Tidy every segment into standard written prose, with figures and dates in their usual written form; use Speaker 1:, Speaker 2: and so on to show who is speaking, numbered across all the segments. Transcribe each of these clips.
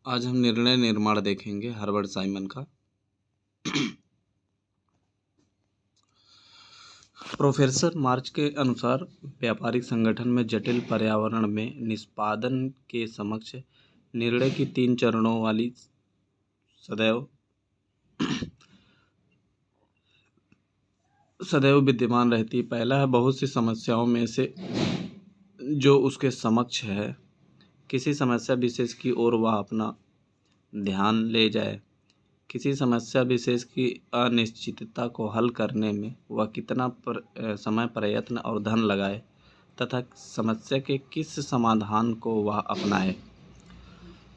Speaker 1: आज हम निर्णय निर्माण देखेंगे हर्बर्ट साइमन का। प्रोफेसर मार्च के अनुसार व्यापारिक संगठन में जटिल पर्यावरण में निष्पादन के समक्ष निर्णय की 3 चरणों वाली सदैव विद्यमान रहती है। पहला है बहुत सी समस्याओं में से जो उसके समक्ष है, किसी समस्या विशेष की ओर वह अपना ध्यान ले जाए। किसी समस्या विशेष की अनिश्चितता को हल करने में वह कितना समय, प्रयत्न और धन लगाए तथा समस्या के किस समाधान को वह अपनाए।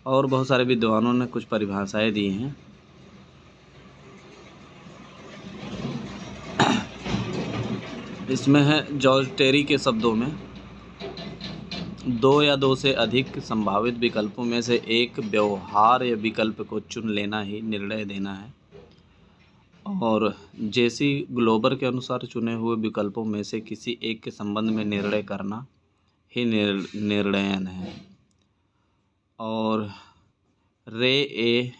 Speaker 1: और बहुत सारे विद्वानों ने कुछ परिभाषाएं दी हैं। इसमें है जॉर्ज टेरी के शब्दों में 2 या 2 से अधिक संभावित विकल्पों में से एक व्यवहार्य विकल्प को चुन लेना ही निर्णय देना है। और जेसी ग्लोबर के अनुसार चुने हुए विकल्पों में से किसी एक के संबंध में निर्णय करना ही निर्णयन है। और रे ए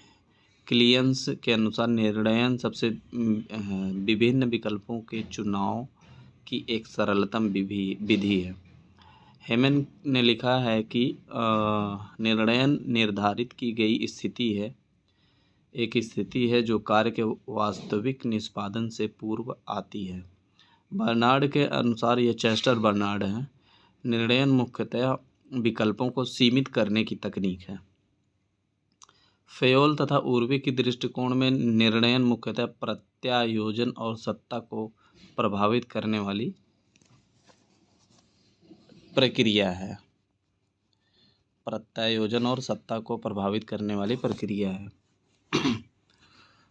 Speaker 1: क्लियंस के अनुसार निर्णयन सबसे विभिन्न विकल्पों के चुनाव की एक सरलतम विधि है। हेमन ने लिखा है कि निर्णयन निर्धारित की गई स्थिति है, एक स्थिति है जो कार्य के वास्तविक निष्पादन से पूर्व आती है। बर्नार्ड के अनुसार, यह चेस्टर बर्नार्ड है, निर्णयन मुख्यतः विकल्पों को सीमित करने की तकनीक है। फेयोल तथा उर्वी की दृष्टिकोण में निर्णयन मुख्यतः प्रत्यायोजन और सत्ता को प्रभावित करने वाली प्रक्रिया है। प्रत्यायोजन और सत्ता को प्रभावित करने वाली प्रक्रिया है।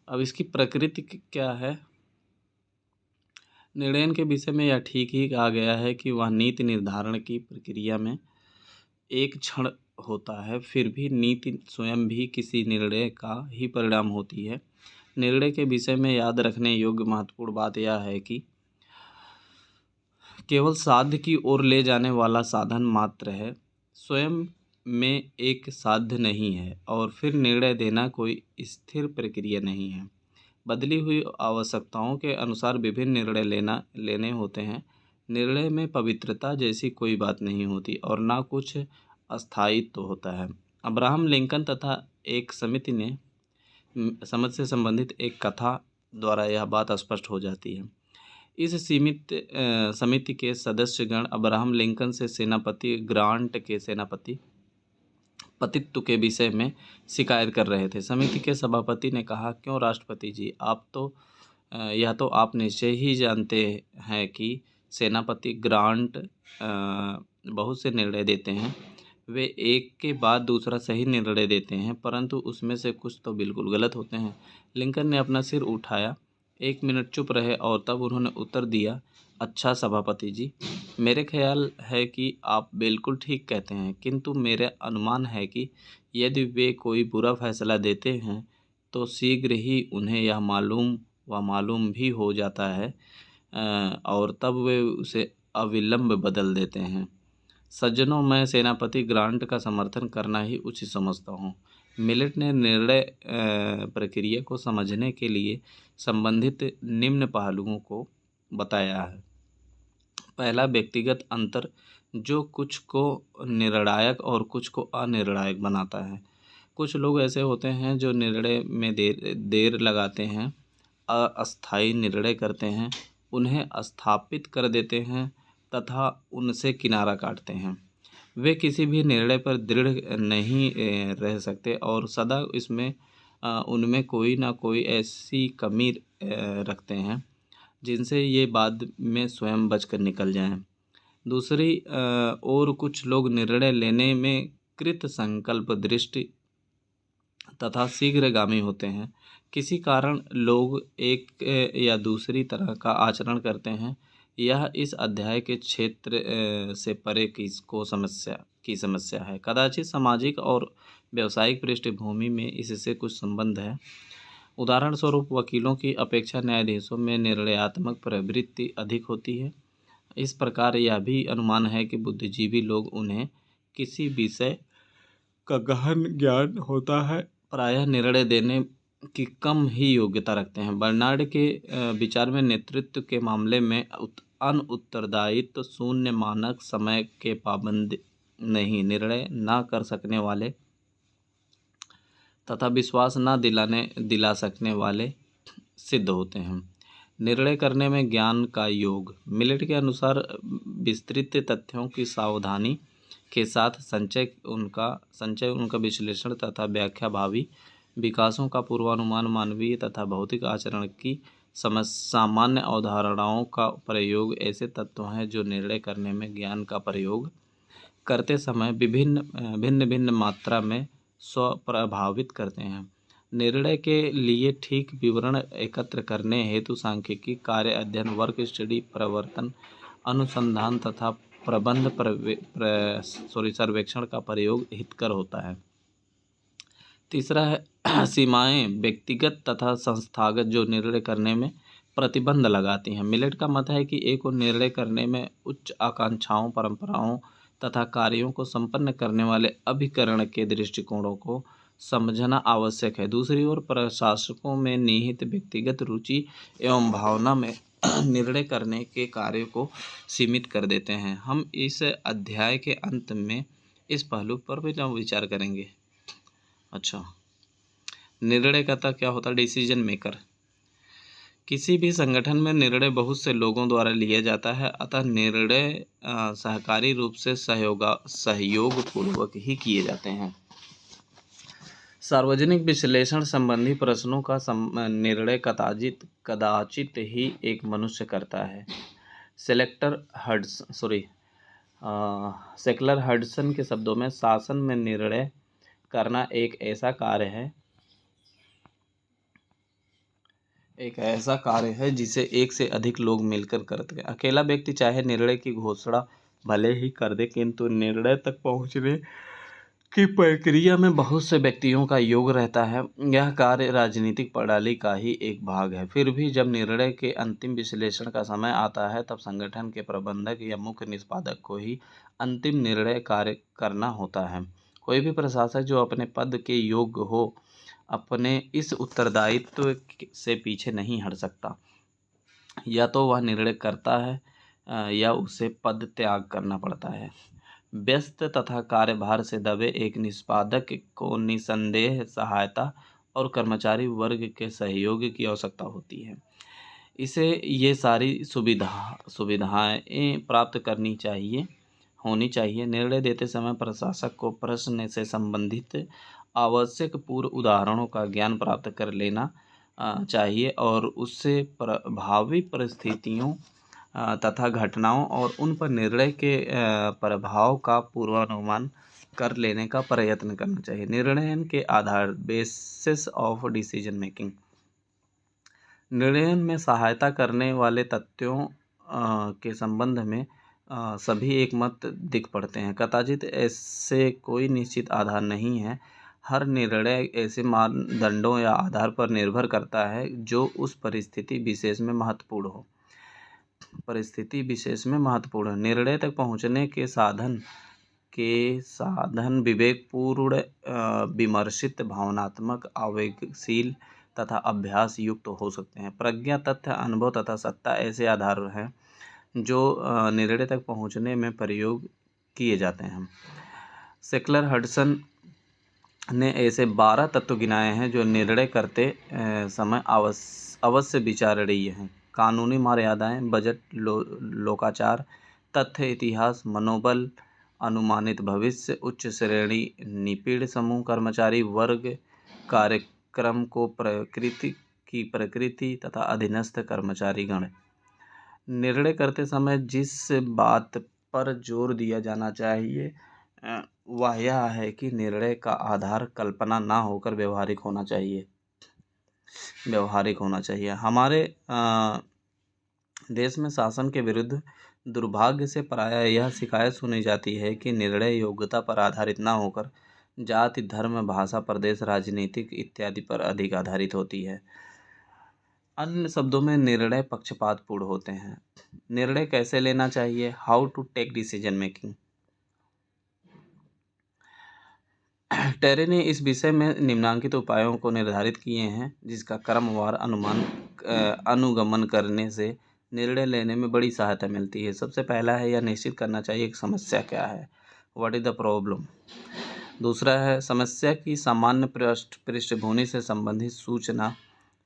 Speaker 1: अब इसकी प्रकृति क्या है? निर्णयन के विषय में यह ठीक ही कहा गया है कि वह नीति निर्धारण की प्रक्रिया में एक क्षण होता है, फिर भी नीति स्वयं भी किसी निर्णय का ही परिणाम होती है। निर्णय के विषय में याद रखने योग्य महत्वपूर्ण बात यह है कि केवल साध्य की ओर ले जाने वाला साधन मात्र है, स्वयं में एक साध्य नहीं है। और फिर निर्णय देना कोई स्थिर प्रक्रिया नहीं है, बदली हुई आवश्यकताओं के अनुसार विभिन्न निर्णय लेने होते हैं। निर्णय में पवित्रता जैसी कोई बात नहीं होती और ना कुछ अस्थायित्व होता है। अब्राहम लिंकन तथा एक समिति ने समझ से संबंधित एक कथा द्वारा यह बात स्पष्ट हो जाती है। इस समिति के सदस्यगण अब्राहम लिंकन से सेनापति ग्रांट के पतित्व के विषय में शिकायत कर रहे थे। समिति के सभापति ने कहा, क्यों राष्ट्रपति जी, यह तो आप निश्चय ही जानते हैं कि सेनापति ग्रांट बहुत से निर्णय देते हैं, वे एक के बाद दूसरा सही निर्णय देते हैं, परंतु उसमें से कुछ तो बिल्कुल गलत होते हैं। लिंकन ने अपना सिर उठाया, 1 मिनट चुप रहे और तब उन्होंने उत्तर दिया, अच्छा सभापति जी, मेरे ख्याल है कि आप बिल्कुल ठीक कहते हैं, किंतु मेरा अनुमान है कि यदि वे कोई बुरा फैसला देते हैं तो शीघ्र ही उन्हें यह मालूम भी हो जाता है और तब वे उसे अविलंब बदल देते हैं। सज्जनों, मैं सेनापति ग्रांट का समर्थन करना ही उचित समझता हूँ। मिलेट ने निर्णय प्रक्रिया को समझने के लिए संबंधित निम्न पहलुओं को बताया है। पहला, व्यक्तिगत अंतर जो कुछ को निर्णायक और कुछ को अनिर्णायक बनाता है। कुछ लोग ऐसे होते हैं जो निर्णय में देर लगाते हैं, अस्थायी निर्णय करते हैं, उन्हें स्थापित कर देते हैं तथा उनसे किनारा काटते हैं। वे किसी भी निर्णय पर दृढ़ नहीं रह सकते और सदा उनमें कोई ना कोई ऐसी कमी रखते हैं जिनसे ये बाद में स्वयं बचकर निकल जाएं। दूसरी ओर कुछ लोग निर्णय लेने में कृत संकल्प दृष्टि तथा शीघ्रगामी होते हैं। किसी कारण लोग एक या दूसरी तरह का आचरण करते हैं। यह इस अध्याय के क्षेत्र से परे की समस्या है। कदाचित सामाजिक और व्यावसायिक पृष्ठभूमि में इससे कुछ संबंध है। उदाहरण स्वरूप, वकीलों की अपेक्षा न्यायाधीशों में निर्णयात्मक प्रवृत्ति अधिक होती है। इस प्रकार यह भी अनुमान है कि बुद्धिजीवी लोग उन्हें किसी विषय का गहन ज्ञान होता है, प्रायः निर्णय देने की कम ही योग्यता रखते हैं। बर्नार्ड के विचार में नेतृत्व के मामले में अनउत्तरदायित्व शून्य, मानक समय के पाबंद नहीं, निर्णय न कर सकने वाले तथा विश्वास न दिला सकने वाले सिद्ध होते हैं। निर्णय करने में ज्ञान का योग। मिलेट के अनुसार विस्तृत तथ्यों की सावधानी के साथ संचय उनका विश्लेषण तथा व्याख्या भावी विकासों का पूर्वानुमान, मानवीय तथा भौतिक आचरण की सामान्य अवधारणाओं का प्रयोग ऐसे तत्व हैं जो निर्णय करने में ज्ञान का प्रयोग करते समय भिन्न भिन्न मात्रा में स्वप्रभावित करते हैं। निर्णय के लिए ठीक विवरण एकत्र करने हेतु सांख्यिकी, कार्य अध्ययन, वर्क स्टडी, प्रवर्तन अनुसंधान तथा प्रबंध सर्वेक्षण का प्रयोग हितकर होता है। तीसरा है सीमाएं व्यक्तिगत तथा संस्थागत जो निर्णय करने में प्रतिबंध लगाती हैं। मिलेट का मत है कि एक और निर्णय करने में उच्च आकांक्षाओं, परंपराओं तथा कार्यों को संपन्न करने वाले अभिकरण के दृष्टिकोणों को समझना आवश्यक है। दूसरी ओर प्रशासकों में निहित व्यक्तिगत रुचि एवं भावना में निर्णय करने के कार्य को सीमित कर देते हैं। हम इस अध्याय के अंत में इस पहलू पर भी विचार करेंगे। अच्छा, निर्णयकर्ता क्या होता है? Decision maker. किसी भी संगठन में निर्णय बहुत से लोगों द्वारा लिया जाता है, अतः निर्णय सहकारी रूप से सहयोग पूर्वक ही किए जाते हैं। सार्वजनिक विश्लेषण संबंधी प्रश्नों का निर्णय कदाचित ही एक मनुष्य करता है। सेक्लर हडसन के शब्दों में शासन में निर्णय करना एक ऐसा कार्य है जिसे एक से अधिक लोग मिलकर करते हैं। अकेला व्यक्ति चाहे निर्णय की घोषणा भले ही कर दे, किंतु निर्णय तक पहुंचने की प्रक्रिया में बहुत से व्यक्तियों का योग रहता है। यह कार्य राजनीतिक प्रणाली का ही एक भाग है। फिर भी जब निर्णय के अंतिम विश्लेषण का समय आता है, तब संगठन के प्रबंधक या मुख्य निष्पादक को ही अंतिम निर्णय कार्य करना होता है। कोई भी प्रशासक जो अपने पद के योग्य हो, अपने इस उत्तरदायित्व से पीछे नहीं हट सकता। या तो वह निर्णय करता है या उसे पद त्याग करना पड़ता है। व्यस्त तथा कार्यभार से दबे एक निष्पादक को निसंदेह सहायता और कर्मचारी वर्ग के सहयोग की आवश्यकता होती है। इसे ये सारी सुविधाएं प्राप्त होनी चाहिए। निर्णय देते समय प्रशासक को प्रश्न से संबंधित आवश्यक पूर्व उदाहरणों का ज्ञान प्राप्त कर लेना चाहिए और उससे प्रभावी परिस्थितियों तथा घटनाओं और उन पर निर्णय के प्रभाव का पूर्वानुमान कर लेने का प्रयत्न करना चाहिए। निर्णय के आधार, बेसिस ऑफ डिसीजन मेकिंग। निर्णय में सहायता करने वाले तथ्यों के संबंध में सभी एक मत दिख पड़ते हैं। कदाचित ऐसे कोई निश्चित आधार नहीं है। हर निर्णय ऐसे मानदंडों या आधार पर निर्भर करता है जो उस परिस्थिति विशेष में महत्वपूर्ण हो। निर्णय तक पहुंचने के साधन विवेकपूर्ण, विमर्शित, भावनात्मक, आवेगशील तथा अभ्यास युक्त हो सकते हैं। प्रज्ञा, तथ्य, अनुभव तथा सत्ता ऐसे आधार हैं जो निर्णय तक पहुंचने में प्रयोग किए जाते हैं। सेक्लर हडसन ने ऐसे 12 तत्व गिनाए हैं जो निर्णय करते समय अवश्य विचारणीय हैं। कानूनी मर्यादाएं, बजट, लोकाचार, तथ्य, इतिहास, मनोबल, अनुमानित भविष्य, उच्च श्रेणी निपीड़ समूह, कर्मचारी वर्ग, कार्यक्रम को प्रकृति तथा अधीनस्थ कर्मचारी गण। निर्णय करते समय जिस बात पर जोर दिया जाना चाहिए वह यह है कि निर्णय का आधार कल्पना ना होकर व्यवहारिक होना चाहिए। हमारे देश में शासन के विरुद्ध दुर्भाग्य से प्रायः यह शिकायत सुनी जाती है कि निर्णय योग्यता पर आधारित ना होकर जाति, धर्म, भाषा, प्रदेश, राजनीतिक इत्यादि पर अधिक आधारित होती है। अन्य शब्दों में निर्णय पक्षपातपूर्ण होते हैं। निर्णय कैसे लेना चाहिए? How to take decision making. टेरे ने इस विषय में निम्नलिखित उपायों को निर्धारित किए हैं जिसका क्रमवार अनुगमन करने से निर्णय लेने में बड़ी सहायता मिलती है। सबसे पहला है यह निश्चित करना चाहिए कि समस्या क्या है, व्हाट इज़ द प्रॉब्लम। दूसरा है समस्या की सामान्य पृष्ठभूमि से संबंधित सूचना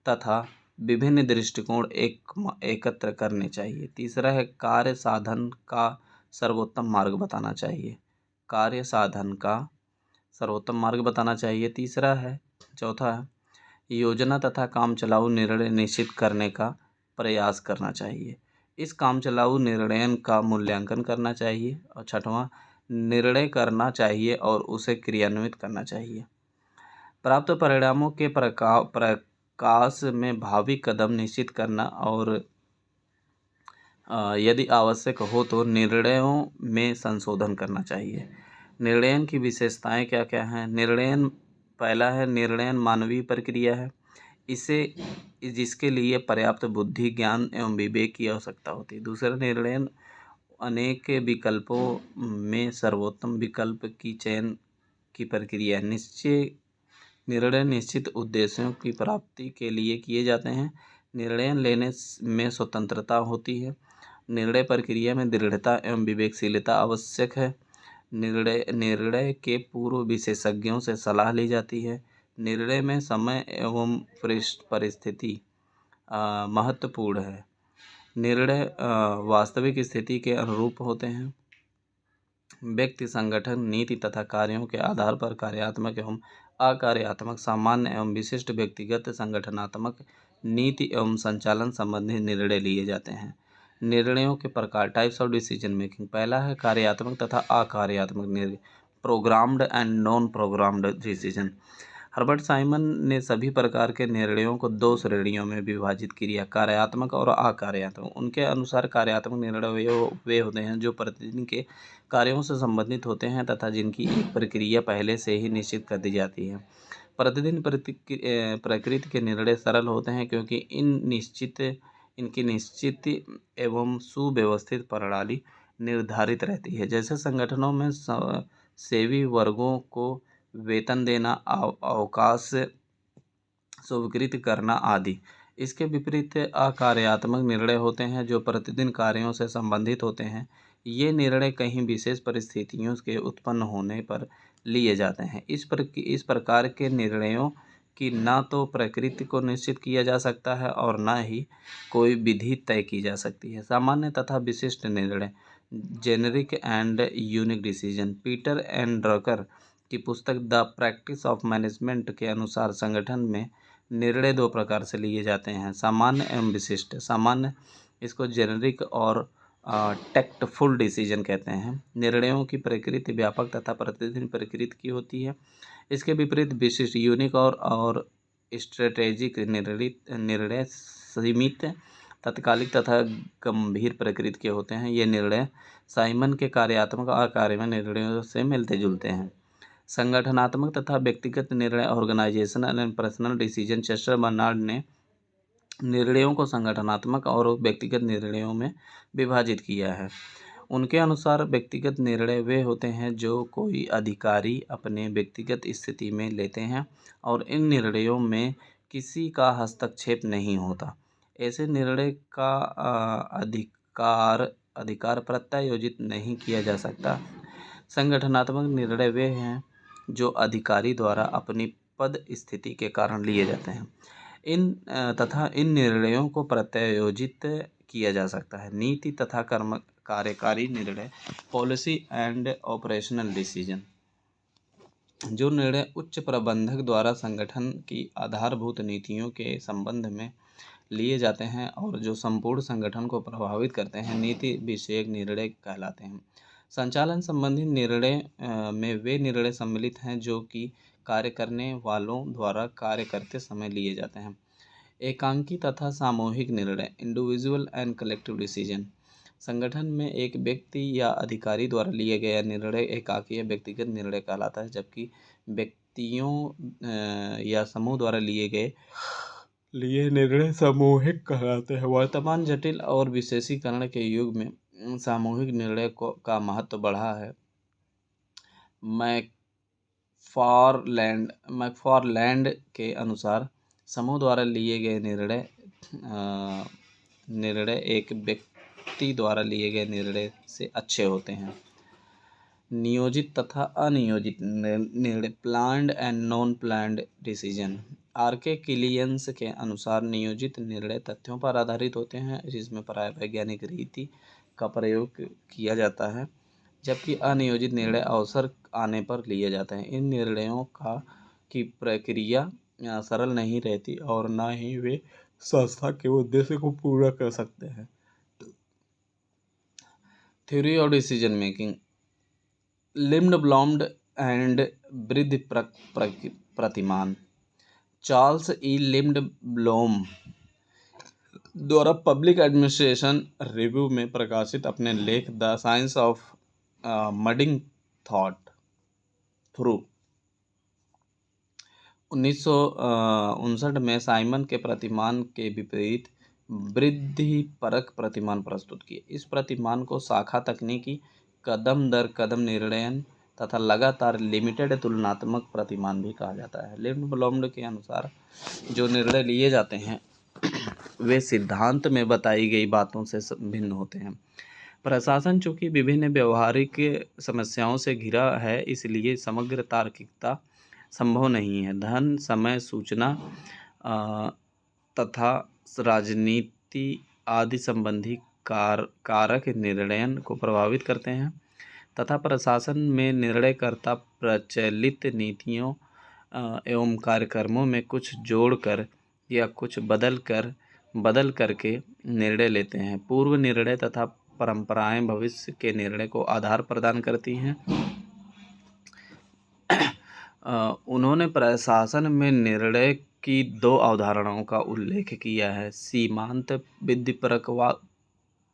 Speaker 1: तथा विभिन्न दृष्टिकोण एकत्र करने चाहिए। तीसरा है कार्य साधन का सर्वोत्तम मार्ग बताना चाहिए, कार्य साधन का सर्वोत्तम मार्ग बताना चाहिए। चौथा है योजना तथा कामचलाऊ निर्णय निश्चित करने का प्रयास करना चाहिए। इस कामचलाऊ निर्णय का मूल्यांकन करना चाहिए। और छठवां, निर्णय करना चाहिए और उसे क्रियान्वित करना चाहिए। प्राप्त परिणामों के प्रकाश में भावी कदम निश्चित करना और यदि आवश्यक हो तो निर्णयों में संशोधन करना चाहिए। निर्णय की विशेषताएं क्या क्या हैं? पहला है निर्णय मानवीय प्रक्रिया है, जिसके लिए पर्याप्त बुद्धि, ज्ञान एवं विवेक की आवश्यकता होती है। दूसरा, निर्णय अनेक विकल्पों में सर्वोत्तम विकल्प की चयन की प्रक्रिया है। निर्णय निश्चित उद्देश्यों की प्राप्ति के लिए किए जाते हैं। निर्णय लेने में स्वतंत्रता होती है। निर्णय प्रक्रिया में दृढ़ता एवं विवेकशीलता आवश्यक है। निर्णय के पूर्व विशेषज्ञों से सलाह ली जाती है। निर्णय में समय एवं परिस्थिति महत्वपूर्ण है। निर्णय वास्तविक स्थिति के अनुरूप होते हैं। व्यक्ति, संगठन, नीति तथा कार्यों के आधार पर कार्यात्मक एवं अकार्यात्मक, सामान्य एवं विशिष्ट, व्यक्तिगत, संगठनात्मक, नीति एवं संचालन संबंधी निर्णय लिए जाते हैं। निर्णयों के प्रकार, टाइप्स ऑफ डिसीजन मेकिंग। पहला है कार्यात्मक तथा अकार्यात्मक निर्णय, programmed and non programmed decision. Herbert Simon ने सभी प्रकार के निर्णयों को दो श्रेणियों में विभाजित किया, कार्यात्मक और अकार्यात्मक। उनके अनुसार कार्यात्मक निर्णय वे होते हैं जो प्रतिदिन के कार्यों से संबंधित होते हैं तथा जिनकी एक प्रक्रिया पहले से ही निश्चित कर दी जाती है। प्रतिदिन प्रकृति के निर्णय सरल होते हैं क्योंकि इनकी निश्चित एवं सुव्यवस्थित प्रणाली निर्धारित रहती है, जैसे संगठनों में सेवी वर्गों को वेतन देना, अवकाश स्वीकृत करना आदि। इसके विपरीत अकार्यात्मक निर्णय होते हैं जो प्रतिदिन कार्यों से संबंधित होते हैं। ये निर्णय कहीं विशेष परिस्थितियों के उत्पन्न होने पर लिए जाते हैं। इस प्रकार के निर्णयों की न तो प्रकृति को निश्चित किया जा सकता है और न ही कोई विधि तय की जा सकती है। सामान्य तथा विशिष्ट निर्णय, generic and unique decision. Peter and Drucker की पुस्तक द प्रैक्टिस ऑफ मैनेजमेंट के अनुसार संगठन में निर्णय दो प्रकार से लिए जाते हैं, सामान्य एवं विशिष्ट। सामान्य, इसको जेनेरिक और टेक्टफुल डिसीजन कहते हैं। निर्णयों की प्रकृति व्यापक तथा प्रतिदिन प्रकृति की होती है। इसके विपरीत विशिष्ट, यूनिक और स्ट्रेटेजिक निर्णय सीमित, तात्कालिक तथा गंभीर प्रकृति के होते हैं। ये निर्णय साइमन के कार्यात्मक और अकार्यात्मक निर्णयों से मिलते जुलते हैं। संगठनात्मक तथा व्यक्तिगत निर्णय, organisational and personal decision. Chester Barnard ने निर्णयों को संगठनात्मक और व्यक्तिगत निर्णयों में विभाजित किया है। उनके अनुसार व्यक्तिगत निर्णय वे होते हैं जो कोई अधिकारी अपने व्यक्तिगत स्थिति में लेते हैं और इन निर्णयों में किसी का हस्तक्षेप नहीं होता। ऐसे निर्णय का अधिकार प्रत्यायोजित नहीं किया जा सकता। संगठनात्मक निर्णय वे हैं जो अधिकारी द्वारा अपनी पद स्थिति के कारण लिए जाते हैं। इन निर्णयों को प्रत्यायोजित किया जा सकता है। नीति तथा कार्यकारी निर्णय, पॉलिसी एंड ऑपरेशनल डिसीजन। जो निर्णय उच्च प्रबंधक द्वारा संगठन की आधारभूत नीतियों के संबंध में लिए जाते हैं और जो संपूर्ण संगठन को प्रभावित करते हैं, नीति विषयक निर्णय कहलाते हैं। संचालन संबंधी निर्णय में वे निर्णय सम्मिलित हैं जो कि कार्य करने वालों द्वारा कार्य करते समय लिए जाते हैं। एकांकी तथा सामूहिक निर्णय, इंडिविजुअल एंड कलेक्टिव डिसीजन। संगठन में एक व्यक्ति या अधिकारी द्वारा लिया गया निर्णय एकाकी या व्यक्तिगत निर्णय कहलाता है, जबकि व्यक्तियों या समूह द्वारा लिए निर्णय सामूहिक कहलाते हैं। वर्तमान जटिल और विशेषीकरण के युग में सामूहिक निर्णय का महत्व बढ़ा है। मैकफारलैंड के अनुसार समूह द्वारा लिए गए निर्णय एक व्यक्ति द्वारा लिए गए निर्णय से अच्छे होते हैं। नियोजित तथा अनियोजित निर्णय, planned and non planned decision. R K. किलियंस के अनुसार नियोजित निर्णय तथ्यों पर आधारित होते हैं, जिसमें प्रायः वैज्ञानिक रीति का प्रयोग किया जाता है, जबकि अनियोजित निर्णय अवसर आने पर लिए जाते हैं। इन निर्णयों की प्रक्रिया सरल नहीं रहती और न ही वे संस्था के उद्देश्य को पूरा कर सकते हैं। Theory of decision making, Lindblom and वृद्धि प्रतिमान। चार्ल्स ई लिंडब्लॉम द्वारा पब्लिक एडमिनिस्ट्रेशन रिव्यू में प्रकाशित अपने लेख the science of muddling thought through 1959 में साइमन के प्रतिमान के विपरीत वृद्धिपरक प्रतिमान प्रस्तुत किए। इस प्रतिमान को शाखा तकनीकी, कदम दर कदम निर्णयन तथा लगातार लिमिटेड तुलनात्मक प्रतिमान भी कहा जाता है। लिंडब्लॉम के अनुसार जो निर्णय लिए जाते हैं वे सिद्धांत में बताई गई बातों से भिन्न होते हैं। प्रशासन चूँकि विभिन्न व्यवहारिक समस्याओं से घिरा है, इसलिए समग्र तार्किकता संभव नहीं है। धन, समय, सूचना तथा राजनीति आदि संबंधी कारक निर्णयन को प्रभावित करते हैं तथा प्रशासन में निर्णयकर्ता प्रचलित नीतियों एवं कार्यक्रमों में कुछ जोड़कर या कुछ बदल करके निर्णय लेते हैं। पूर्व निर्णय तथा परंपराएं भविष्य के निर्णय को आधार प्रदान करती हैं। उन्होंने प्रशासन में निर्णय की दो अवधारणाओं का उल्लेख किया है: सीमांत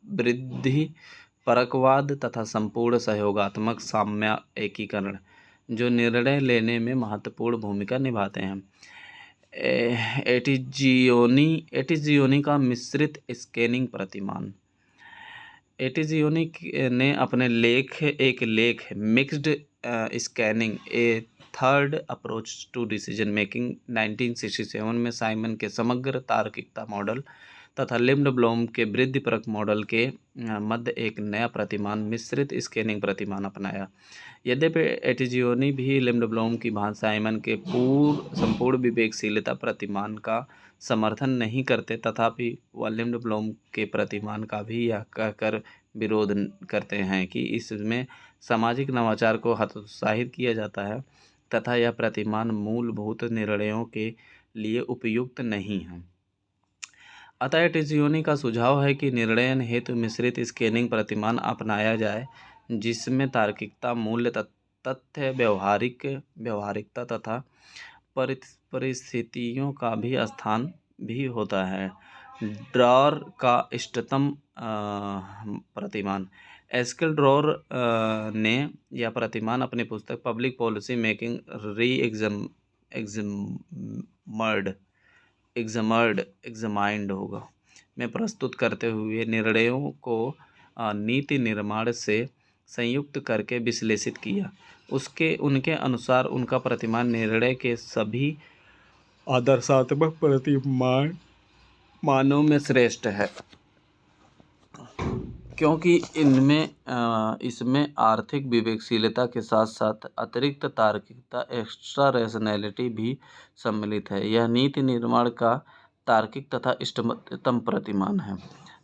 Speaker 1: वृद्धिपरकवाद तथा संपूर्ण सहयोगात्मक साम्य एकीकरण, जो निर्णय लेने में महत्वपूर्ण भूमिका निभाते हैं। एटिजियोनी का मिश्रित स्कैनिंग प्रतिमान। एटिजियोनी ने अपने लेख mixed scanning a third approach to decision making 1967 में साइमन के समग्र तार्किकता मॉडल तथा लिंडब्लॉम के वृद्धिपरक मॉडल के मध्य एक नया प्रतिमान, मिश्रित स्कैनिंग प्रतिमान अपनाया। यद्यपि एटिजियोनी भी लिंडब्लॉम की भांति साइमन के संपूर्ण विवेकशीलता प्रतिमान का समर्थन नहीं करते, तथापि वह लिंडब्लॉम के प्रतिमान का भी यह कहकर विरोध करते हैं कि इसमें सामाजिक नवाचार को हतोत्साहित किया जाता है तथा यह प्रतिमान मूलभूत निर्णयों के लिए उपयुक्त नहीं है। अतः एटिजियोनी का सुझाव है कि निर्णयन हेतु मिश्रित स्कैनिंग प्रतिमान अपनाया जाए, जिसमें तार्किकता, मूल्य तथ्य, व्यवहारिकता तथा परिस्थितियों का भी स्थान भी होता है। ड्रॉर का इष्टतम प्रतिमान। एस्केल ड्रॉर ने यह प्रतिमान अपनी पुस्तक पब्लिक पॉलिसी मेकिंग एग्जामाइंड में प्रस्तुत करते हुए निर्णयों को नीति निर्माण से संयुक्त करके विश्लेषित किया। उनके अनुसार उनका प्रतिमान निर्णय के सभी आदर्शात्मक प्रतिमानों में श्रेष्ठ है, क्योंकि इसमें आर्थिक विवेकशीलता के साथ साथ अतिरिक्त तार्किकता, एक्स्ट्रा रैशनैलिटी भी सम्मिलित है। यह नीति निर्माण का तार्किक तथा इष्टतम प्रतिमान है।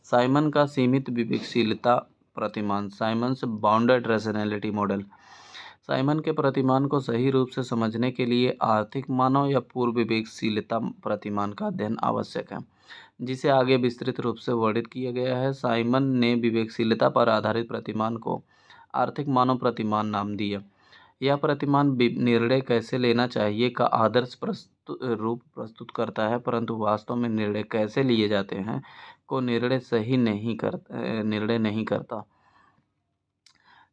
Speaker 1: साइमन का सीमित विवेकशीलता प्रतिमान, Simons bounded rationality model. Simon के प्रतिमान को सही रूप से समझने के लिए आर्थिक मानव या पूर्व विवेकशीलता प्रतिमान का अध्ययन आवश्यक है, जिसे आगे विस्तृत रूप से वर्णित किया गया है। साइमन ने विवेकशीलता पर आधारित प्रतिमान को आर्थिक मानव प्रतिमान नाम दिया। यह प्रतिमान निर्णय कैसे लेना चाहिए का आदर्श रूप प्रस्तुत करता है, परंतु वास्तव में निर्णय कैसे लिए जाते हैं को निर्णय नहीं करता।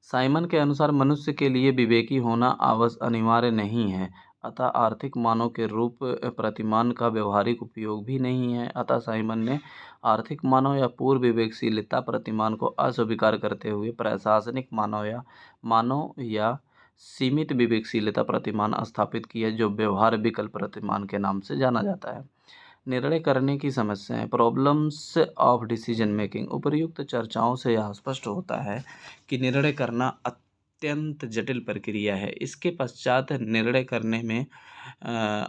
Speaker 1: साइमन के अनुसार मनुष्य के लिए विवेकी होना अनिवार्य नहीं है, अतः आर्थिक मानव के रूप प्रतिमान का व्यवहारिक उपयोग भी नहीं है। अतः साइमन ने आर्थिक मानव या पूर्व विवेकशीलता प्रतिमान को अस्वीकार करते हुए प्रशासनिक मानव या सीमित विवेकशीलता प्रतिमान स्थापित किया जो व्यवहार विकल्प प्रतिमान के नाम से जाना जाता है। निर्णय करने की समस्याएं, प्रॉब्लम्स ऑफ डिसीजन मेकिंग। उपर्युक्त चर्चाओं से यह स्पष्ट होता है कि निर्णय करना अत्यंत जटिल प्रक्रिया है। इसके पश्चात निर्णय करने में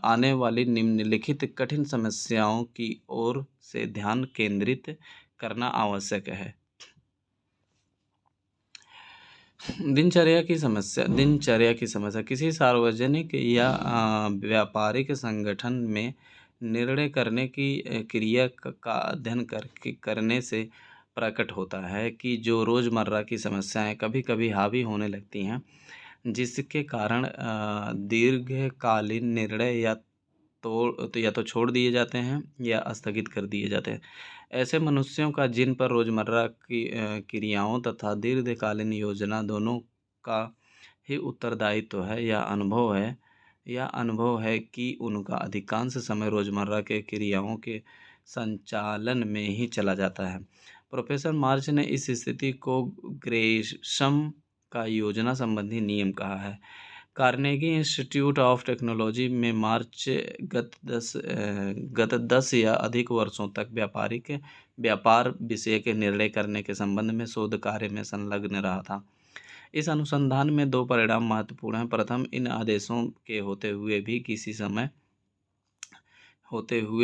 Speaker 1: आने वाली निम्नलिखित कठिन समस्याओं की ओर से ध्यान केंद्रित करना आवश्यक है। दिनचर्या की समस्या किसी सार्वजनिक या व्यापारिक संगठन में निर्णय करने की क्रिया का अध्ययन करने से प्रकट होता है कि जो रोज़मर्रा की समस्याएं कभी-कभी हावी होने लगती हैं, जिसके कारण दीर्घकालीन निर्णय या तो छोड़ दिए जाते हैं या स्थगित कर दिए जाते हैं। ऐसे मनुष्यों का जिन पर रोज़मर्रा की क्रियाओं तथा दीर्घकालीन योजना दोनों का ही उत्तरदायित्व है, यह अनुभव है कि उनका अधिकांश समय रोज़मर्रा के क्रियाओं के संचालन में ही चला जाता है। प्रोफेसर मार्च ने इस स्थिति को ग्रेशम का योजना संबंधी नियम कहा है। कार्नेगी इंस्टीट्यूट ऑफ टेक्नोलॉजी में मार्च गत 10 या अधिक वर्षों तक व्यापार विषय के निर्णय करने के संबंध में शोध कार्य में संलग्न रहा था। इस अनुसंधान में 2 परिणाम महत्वपूर्ण हैं। प्रथम, इन आदेशों के होते हुए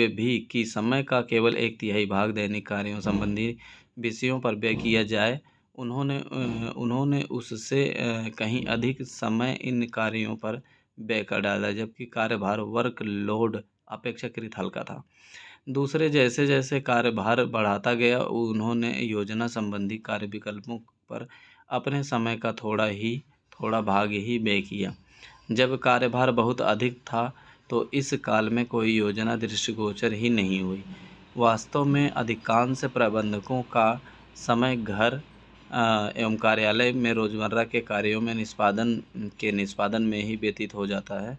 Speaker 1: भी समय का केवल 1/3 भाग दैनिक कार्यों संबंधी विषयों पर व्यय किया जाए, उन्होंने उससे कहीं अधिक समय इन कार्यों पर व्यय कर डाला, जबकि कार्यभार वर्कलोड अपेक्षाकृत हल्का था। दूसरे, जैसे जैसे कार्यभार बढ़ाता गया, उन्होंने योजना संबंधी कार्य विकल्पों पर अपने समय का थोड़ा भाग ही व्यय किया। जब कार्यभार बहुत अधिक था तो इस काल में कोई योजना दृष्टिगोचर ही नहीं हुई। वास्तव में अधिकांश प्रबंधकों का समय घर एवं कार्यालय में रोज़मर्रा के कार्यों में निष्पादन में ही व्यतीत हो जाता है।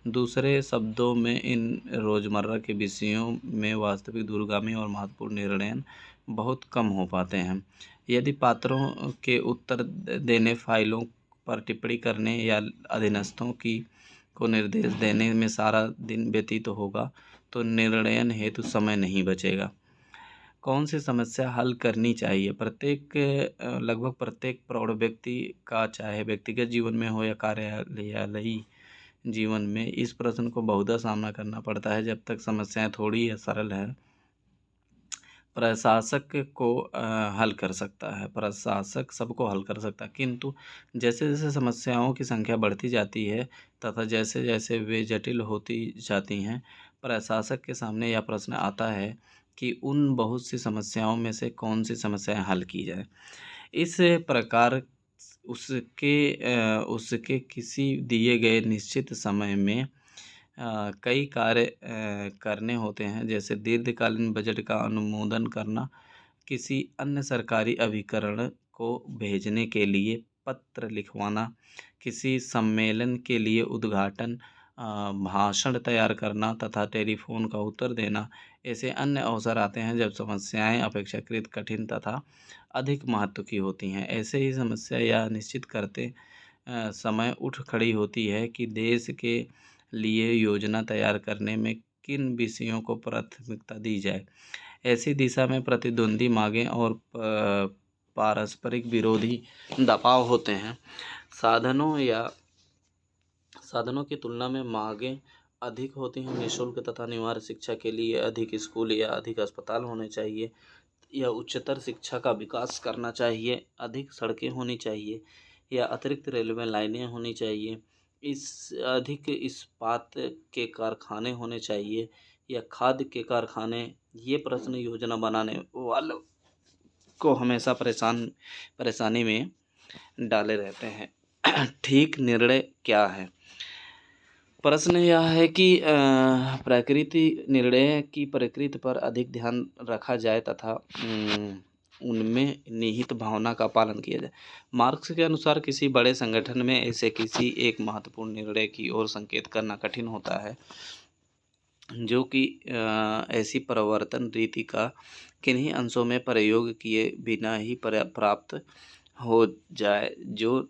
Speaker 1: दूसरे शब्दों में, इन रोज़मर्रा के विषयों में वास्तविक दूरगामी और महत्वपूर्ण निर्णय बहुत कम हो पाते हैं। यदि पात्रों के उत्तर देने, फाइलों पर टिप्पणी करने या अधीनस्थों को निर्देश देने में सारा दिन व्यतीत होगा, तो निर्णयन हेतु समय नहीं बचेगा। कौन सी समस्या हल करनी चाहिए? लगभग प्रत्येक प्रौढ़ व्यक्ति का, चाहे व्यक्तिगत जीवन में हो या कार्यालयी जीवन में, इस प्रश्न को बहुधा सामना करना पड़ता है। जब तक समस्याएं थोड़ी या सरल हैं, प्रशासक सबको हल कर सकता है, किंतु जैसे जैसे समस्याओं की संख्या बढ़ती जाती है तथा जैसे जैसे वे जटिल होती जाती हैं, प्रशासक के सामने यह प्रश्न आता है कि उन बहुत सी समस्याओं में से कौन सी समस्याएं हल की जाए। इस प्रकार उसके किसी दिए गए निश्चित समय में कई कार्य करने होते हैं, जैसे दीर्घकालीन बजट का अनुमोदन करना, किसी अन्य सरकारी अभिकरण को भेजने के लिए पत्र लिखवाना, किसी सम्मेलन के लिए उद्घाटन भाषण तैयार करना तथा टेलीफोन का उत्तर देना। ऐसे अन्य अवसर आते हैं जब समस्याएं अपेक्षाकृत कठिन तथा अधिक महत्व की होती हैं। ऐसे ही समस्या यह निश्चित करते समय उठ खड़ी होती है कि देश के लिए योजना तैयार करने में किन विषयों को प्राथमिकता दी जाए। ऐसी दिशा में प्रतिद्वंदी मांगें और पारस्परिक विरोधी दबाव होते हैं। साधनों की तुलना में मांगें अधिक होती हैं। निःशुल्क तथा अनिवार्य शिक्षा के लिए अधिक स्कूल या अधिक अस्पताल होने चाहिए, या उच्चतर शिक्षा का विकास करना चाहिए, अधिक सड़कें होनी चाहिए, या अतिरिक्त रेलवे लाइनें होनी चाहिए, अधिक इस्पात के कारखाने होने चाहिए, या खाद्य के कारखाने। ये प्रश्न योजना बनाने वालों को हमेशा परेशानी में डाले रहते हैं। ठीक निर्णय क्या है? प्रश्न यह है कि निर्णय की प्रकृति पर अधिक ध्यान रखा जाए तथा उनमें निहित भावना का पालन किया जाए। मार्क्स के अनुसार किसी बड़े संगठन में ऐसे किसी एक महत्वपूर्ण निर्णय की ओर संकेत करना कठिन होता है जो कि ऐसी प्रवर्तन रीति का किन्हीं अंशों में प्रयोग किए बिना ही प्राप्त हो जाए, जो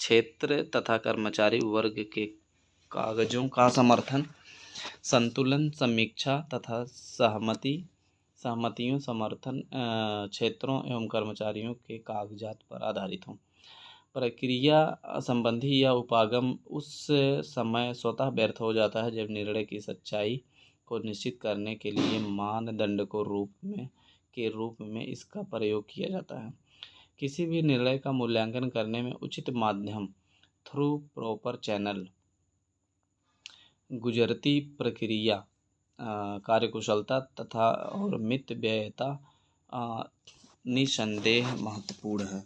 Speaker 1: क्षेत्र तथा कर्मचारी वर्ग के कागजों का समर्थन, संतुलन, समीक्षा तथा सहमतियों समर्थन क्षेत्रों एवं कर्मचारियों के कागजात पर आधारित हों। प्रक्रिया संबंधी या उपागम उस समय स्वतः व्यर्थ हो जाता है जब निर्णय की सच्चाई को निश्चित करने के लिए मानदंड के रूप में इसका प्रयोग किया जाता है। किसी भी निर्णय का मूल्यांकन करने में उचित माध्यम थ्रू प्रॉपर चैनल, गुजरती प्रक्रिया, कार्यकुशलता तथा और मितव्ययिता निसंदेह महत्वपूर्ण है।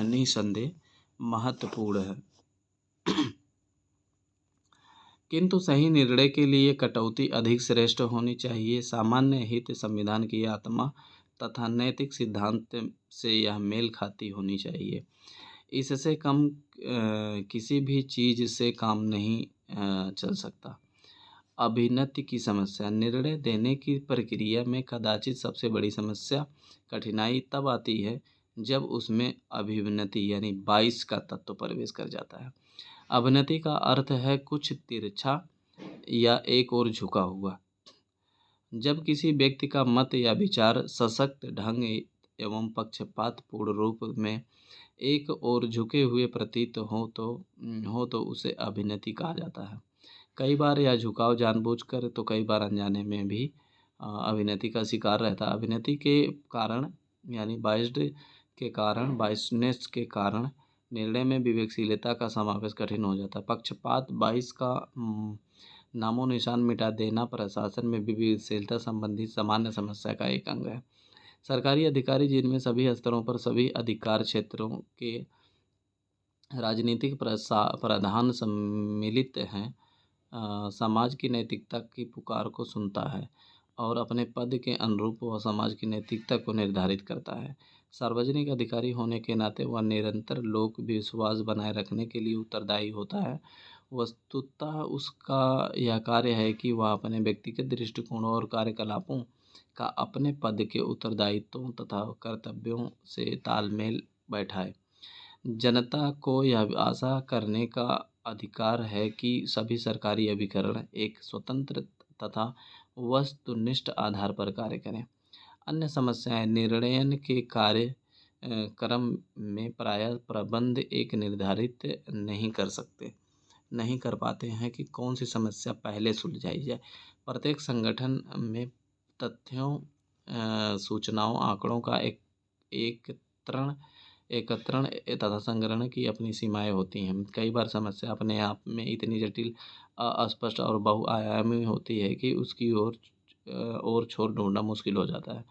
Speaker 1: निसंदेह महत्वपूर्ण है। किंतु सही निर्णय के लिए कटौती अधिक श्रेष्ठ होनी चाहिए। सामान्य हित, संविधान की आत्मा तथा नैतिक सिद्धांत से यह मेल खाती होनी चाहिए। इससे कम किसी भी चीज़ से काम नहीं चल सकता। अभिनति की समस्या। निर्णय देने की प्रक्रिया में कदाचित सबसे बड़ी समस्या कठिनाई तब आती है जब उसमें अभिनति यानी बाइस का तत्व प्रवेश कर जाता है। अभिनति का अर्थ है कुछ तिरछा या एक ओर झुका हुआ। जब किसी व्यक्ति का मत या विचार सशक्त ढंग एवं पक्षपातपूर्ण रूप में एक ओर झुके हुए प्रतीत हो तो उसे अभिनति कहा जाता है। कई बार यह झुकाव जानबूझकर तो कई बार अनजाने में भी अभिनति का शिकार रहता है। अभिनति के कारण यानी बायसनेस के कारण निर्णय में विवेकशीलता का समावेश कठिन हो जाता है। पक्षपात बाइस का नामो निशान मिटा देना प्रशासन में विवेकशीलता संबंधी सामान्य समस्या का एक अंग है। सरकारी अधिकारी जिनमें सभी स्तरों पर सभी अधिकार क्षेत्रों के राजनीतिक प्रधान सम्मिलित हैं, समाज की नैतिकता की पुकार को सुनता है और अपने पद के अनुरूप वह समाज की नैतिकता को निर्धारित करता है। सार्वजनिक अधिकारी होने के नाते वह निरंतर लोक विश्वास बनाए रखने के लिए उत्तरदायी होता है। वस्तुतः उसका यह कार्य है कि वह अपने व्यक्तिगत दृष्टिकोणों और कार्यकलापों का अपने पद के उत्तरदायित्वों तथा कर्तव्यों से तालमेल बैठाए। जनता को यह आशा करने का अधिकार है कि सभी सरकारी अभिकरण एक स्वतंत्र तथा वस्तुनिष्ठ आधार पर कार्य करें। अन्य समस्याएं निर्णयन के कार्य क्रम में प्रायः प्रबंध एक निर्धारित नहीं कर पाते हैं कि कौन सी समस्या पहले सुलझाई जाए। प्रत्येक संगठन में तथ्यों, सूचनाओं, आंकड़ों का एकत्रण तथा संग्रहण की अपनी सीमाएं होती हैं। कई बार समस्या अपने आप में इतनी जटिल, अस्पष्ट और बहुआयामी होती है कि उसकी और छोर ढूंढना मुश्किल हो जाता है।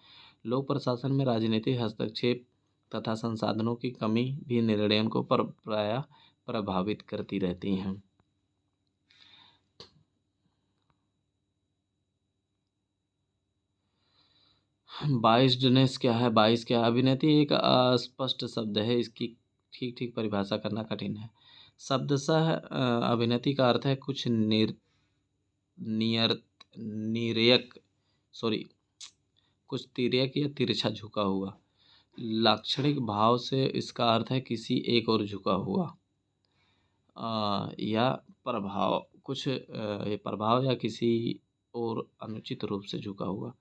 Speaker 1: लोक प्रशासन में राजनीतिक हस्तक्षेप तथा संसाधनों की कमी भी निर्णयों को प्रायः प्रभावित करती रहती हैं। बाइस्डनेस क्या है? बाइस क्या है? अभिनति एक अस्पष्ट शब्द है, इसकी ठीक परिभाषा करना कठिन है। शब्दशः अभिनति का अर्थ है कुछ कुछ तिर्यक या तिरछा झुका हुआ। लाक्षणिक भाव से इसका अर्थ है किसी एक ओर झुका हुआ या प्रभाव या किसी और अनुचित रूप से झुका हुआ।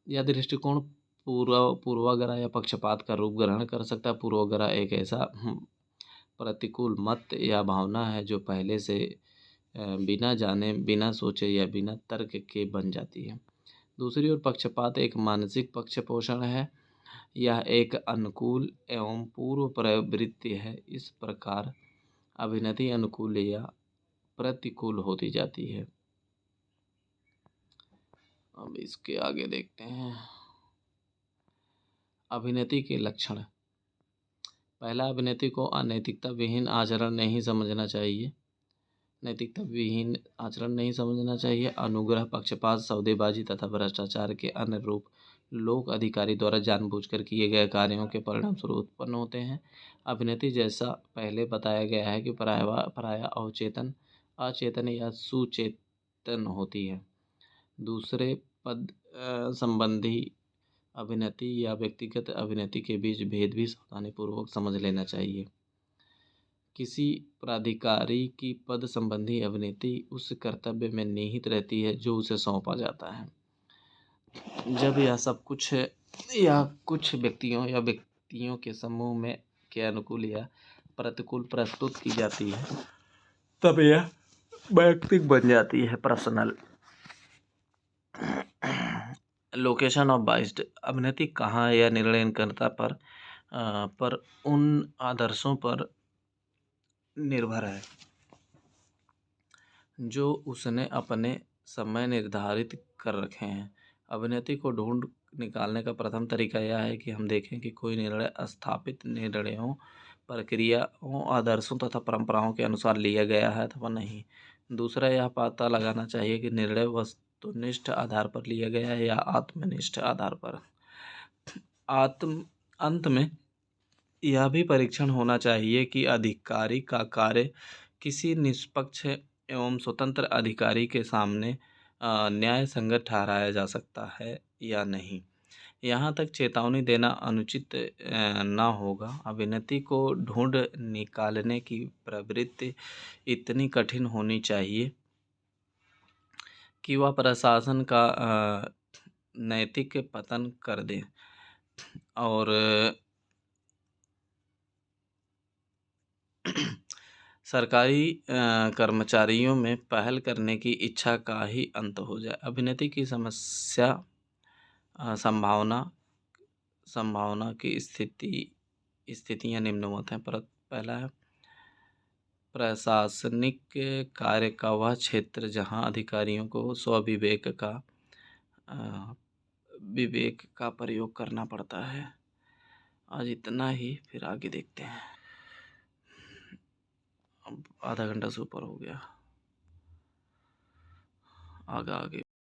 Speaker 1: यह दृष्टिकोण पूर्वाग्रह या पक्षपात का रूप ग्रहण कर सकता है। पूर्वाग्रह एक ऐसा प्रतिकूल मत या भावना है जो पहले से बिना जाने, बिना सोचे या बिना तर्क के बन जाती है। दूसरी ओर पक्षपात एक मानसिक पक्षपोषण है। यह एक अनुकूल एवं पूर्व प्रवृत्ति है। इस प्रकार अभिनति अनुकूल या प्रतिकूल होती जाती है। अब इसके आगे देखते हैं अभिनति के लक्षण। पहला, अभिनति को अनैतिकता विहीन आचरण नहीं समझना चाहिए। नैतिकता विहीन आचरण नहीं समझना चाहिए। अनुग्रह, पक्षपात, सौदेबाजी तथा भ्रष्टाचार के अन्य रूप लोक अधिकारी द्वारा जानबूझकर किए गए कार्यों के परिणामस्वरूप उत्पन्न होते हैं। अभिनति, जैसा पहले बताया गया है कि प्रायः अचेतन या सुचेतन होती है। दूसरे पद संबंधी अभिनति या व्यक्तिगत अभिनति के बीच भेद भी सावधानीपूर्वक समझ लेना चाहिए। किसी प्राधिकारी की पद संबंधी अवनति उस कर्तव्य में निहित रहती है जो उसे सौंपा जाता है। जब यह सब कुछ या कुछ व्यक्तियों के समूह में के अनुकूल या प्रतिकूल प्रस्तुत की जाती है, तब यह वैयक्तिक बन जाती है, पर्सनल। लोकेशन ऑफ बाइस्ड अवनति कहाँ या निर्णयकर्ता पर उन आदर्शों पर निर्भर है जो उसने अपने समय निर्धारित कर रखे हैं। अवनति को ढूंढ निकालने का प्रथम तरीका यह है कि हम देखें कि कोई निर्णय स्थापित निर्णयों, प्रक्रियाओं, आदर्शों तथा परंपराओं के अनुसार लिया गया है अथवा नहीं। दूसरा, यह पता लगाना चाहिए कि निर्णय वस्तुनिष्ठ आधार पर लिया गया है या आत्मनिष्ठ आधार पर। अंत में यह भी परीक्षण होना चाहिए कि अधिकारी का कार्य किसी निष्पक्ष एवं स्वतंत्र अधिकारी के सामने न्याय संगत ठहराया जा सकता है या नहीं। यहाँ तक चेतावनी देना अनुचित न होगा। अवनति को ढूंढ निकालने की प्रवृत्ति इतनी कठिन होनी चाहिए कि वह प्रशासन का नैतिक पतन कर दे और सरकारी कर्मचारियों में पहल करने की इच्छा का ही अंत हो जाए। अवनति की संभावना की स्थितियां निम्नवत हैं। पहला है प्रशासनिक कार्य का वह क्षेत्र जहां अधिकारियों को स्वविवेक विवेक का प्रयोग करना पड़ता है। आज इतना ही, फिर आगे देखते हैं। अब आधा घंटा से ऊपर हो गया, आगे